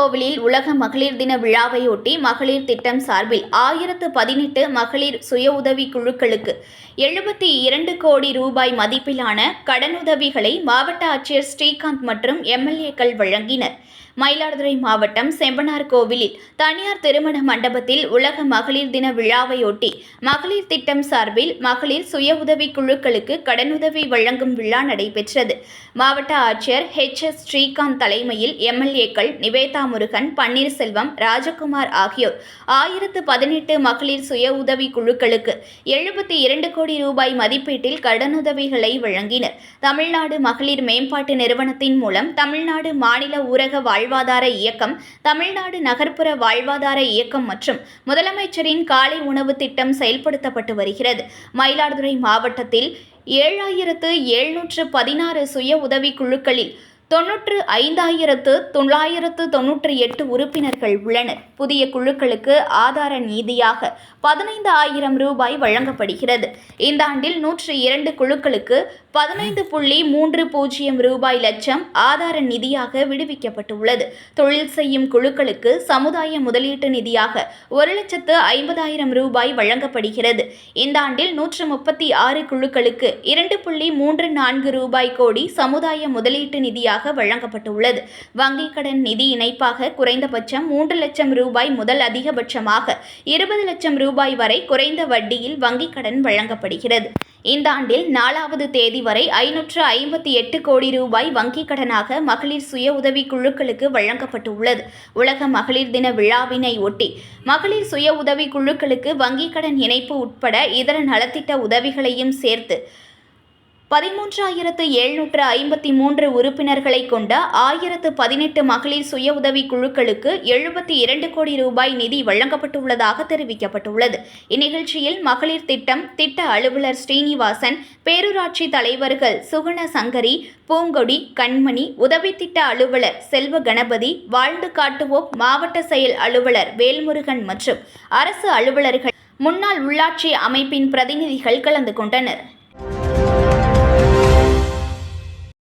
நாகர்கோவிலில் உலக மகளிர் தின விழாவையொட்டி மகளிர் திட்டம் சார்பில் 1018 மகளிர் சுய உதவி குழுக்களுக்கு 72 கோடி ரூபாய் மதிப்பிலான கடனுதவிகளை மாவட்ட ஆட்சியர் ஸ்ரீகாந்த் மற்றும் எம்எல்ஏக்கள் வழங்கினர். மயிலாடுதுறை மாவட்டம் செம்பனார் கோவிலில் தனியார் திருமண மண்டபத்தில் உலக மகளிர் தின விழாவையொட்டி மகளிர் திட்டம் சார்பில் மகளிர் சுய உதவி குழுக்களுக்கு கடனுதவி வழங்கும் விழா நடைபெற்றது. மாவட்ட ஆட்சியர் எஸ் ஸ்ரீகாந்த் தலைமையில் எம்எல்ஏக்கள் நிவேதா முருகன், பன்னீர்செல்வம், ராஜகுமார் ஆகியோர் 1018 மகளிர் சுய உதவி குழுக்களுக்கு 72 கோடி ரூபாய் மதிப்பீட்டில் கடனுதவிகளை வழங்கினர். தமிழ்நாடு மகளிர் மேம்பாட்டு நிறுவனத்தின் மூலம் தமிழ்நாடு மாநில ஊரக வாழ்வாதார இயக்கம், தமிழ்நாடு நகர்ப்புற வாழ்வாதார இயக்கம் மற்றும் முதலமைச்சரின் காலை உணவு திட்டம் செயல்படுத்தப்பட்டு வருகிறது. மயிலாடுதுறை மாவட்டத்தில் 7716 சுய உதவி குழுக்களில் 95,998 உறுப்பினர்கள் உள்ளனர். புதிய குழுக்களுக்கு ஆதார நிதியாக 15,000 ரூபாய் வழங்கப்படுகிறது. இந்த ஆண்டில் 102 குழுக்களுக்கு 15.30 ரூபாய் லட்சம் ஆதார நிதியாக விடுவிக்கப்பட்டுள்ளது. தொழில் செய்யும் குழுக்களுக்கு சமுதாய முதலீட்டு நிதியாக 1,50,000 ரூபாய் வழங்கப்படுகிறது. இந்த ஆண்டில் 136 குழுக்களுக்கு 2.34 ரூபாய் கோடி சமுதாய முதலீட்டு நிதியாக வழங்கப்பட்டுள்ளது. வங்கிக் கடன் நிதி இணைப்பாக குறைந்தபட்சம் 3 லட்சம் ரூபாய் முதல் அதிகபட்சமாக 20 லட்சம் ரூபாய் வரை குறைந்த வட்டியில் வங்கிக் கடன் வழங்கப்படுகிறது. இந்த ஆண்டில் 4வது தேதி வரை 558 கோடி ரூபாய் வங்கிக் கடனாக மகளிர் சுய உதவி குழுக்களுக்கு வழங்கப்பட்டுள்ளது. உலக மகளிர் தின விழாவினை ஒட்டி மகளிர் சுய உதவி குழுக்களுக்கு வங்கிக் கடன் இணைப்பு உட்பட இதர நலத்திட்ட உதவிகளையும் சேர்த்து 13,753 உறுப்பினர்களை கொண்ட 1018 மகளிர் சுய உதவி குழுக்களுக்கு 72 கோடி ரூபாய் நிதி வழங்கப்பட்டுள்ளதாக தெரிவிக்கப்பட்டுள்ளது. இந்நிகழ்ச்சியில் மகளிர் திட்ட அலுவலர் ஸ்ரீனிவாசன், பேரூராட்சி தலைவர்கள் சுகுண சங்கரி, பூங்கொடி, கண்மணி, உதவி திட்ட அலுவலர் செல்வ கணபதி, வாழ்ந்து காட்டுவோம் மாவட்ட செயல் அலுவலர் வேல்முருகன் மற்றும் அரசு அலுவலர்கள், முன்னாள் உள்ளாட்சி அமைப்பின் பிரதிநிதிகள் கலந்து கொண்டனர்.